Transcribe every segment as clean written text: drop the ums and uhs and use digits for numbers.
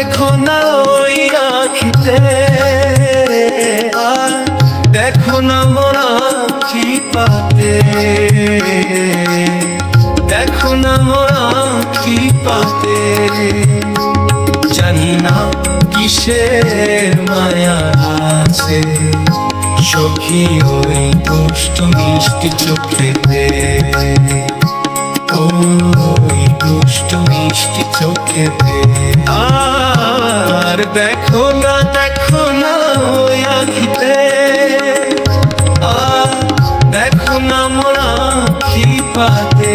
দেখো না ওই আখিতে, আর দেখো না মোর আখি পাতে, দেখো না মোর আখি পাতে। জানি না কিসের মায়া আছে সখী ওই দুষ্ট মিষ্টি চোখেতে, ওই দুষ্ট মিষ্টি চোখেতে। আর দেখো না ওই আখিতে, আর দেখো না মোর আখি পাতে,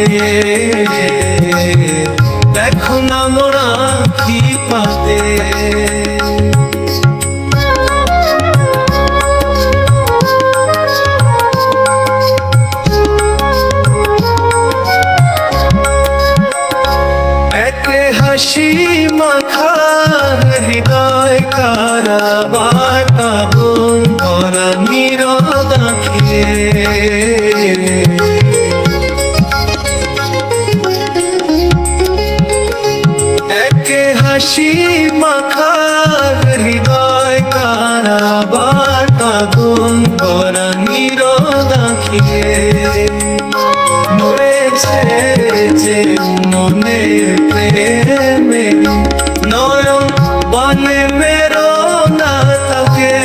দেখো না মোর আখি পাতে। হাসি মাখা হৃদয় কারাবার কাবন করা নীরব আঁখে, একে হাসি মাখা হৃদয় কারাবার কাবন করা নীরব আঁখে। মরেছে যে মনে প্রেমে নয়ন বনে মেরো না তাকে,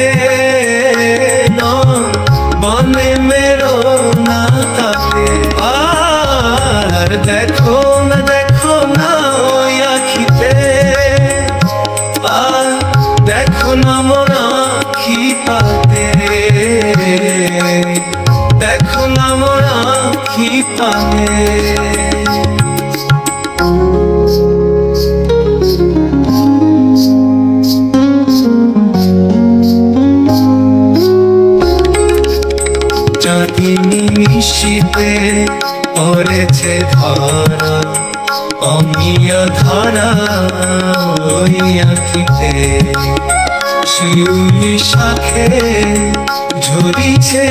নয়ন বনে মেরো না তাকে। আর দেখো না ওই আখিতে, আর দেখো না মোর আখি পাতে, দেখো না মোর আখি পাতে। চাঁদিনী নিশীথে পড়েছে ধরা, অমিয়া ধরা ওই আখিতে। শিউলি শাখে ঝরিছে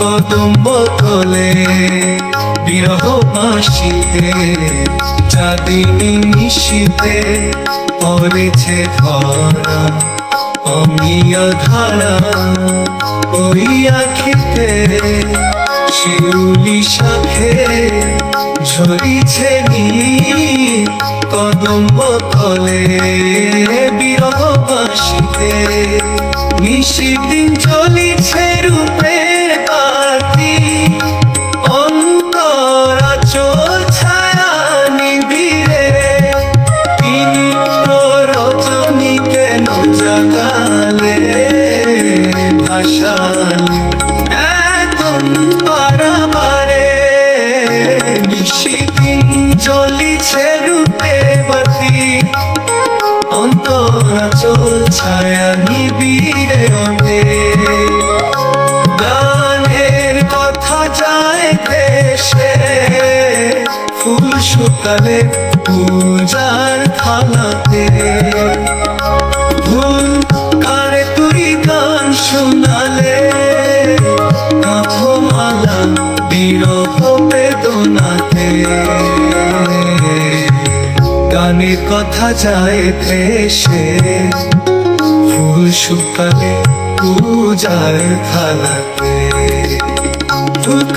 কদম্ব তলে বিরহ বাঁশিতে। চাঁদিনী নিশীথে পড়েছে ধরা, অমিয়া ধারা ওই আখিতে। শিউলি শাখে ঝরিছে কদম্ব তলে বিরহ বাঁশিতে। নিশিদিন চলিছে রূপে বাতি, অন্তরা চোল ছায়া নিবিড়ে। তিনি রজনী কেন জাগালে ভাসালে এখন পারাবারে। নিশিদিন চলিছে রূপে বাতি, অন্তরা চোল ছায়া নিবিড়ে ওঠে। গানের কথা যায় দেশে, ফুল শুকালে পূজার থালাতে। ভুল কারে তুই গান শোনালে, কাঁথমালা বিরহ বেদনাতে। গানের কথা যায় দেশে, ফুল শুকালে পূজার থালাতে।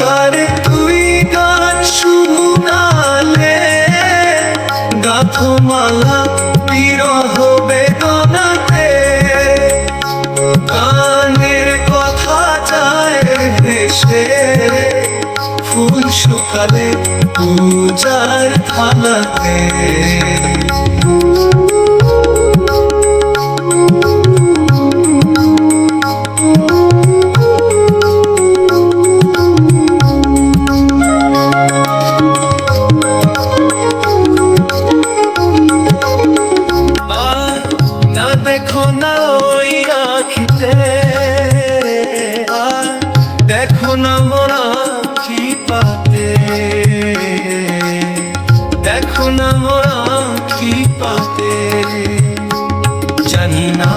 কারে তুই গান শোনালে, গাঁথমালা বিরহ বেদনাতে। গানের কথা যায় দেশে, ফুল শুকালে পূজার থালাতে। দেখো না ওই আখিতে, আর দেখো না মোর আখি পাতে, দেখো না মোর আখি পাতে। জানি না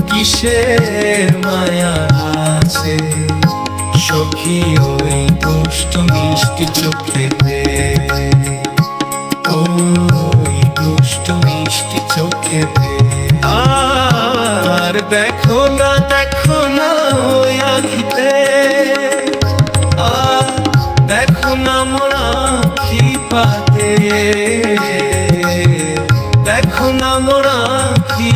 কিসের মায়া আছে সখী ওই দুষ্ট মিষ্টি চোখেতে, ওই দুষ্ট মিষ্টি চোখ। দেখো না ওই আখিতে, দেখো না মোরা কি পাতে, দেখো না মোরা কি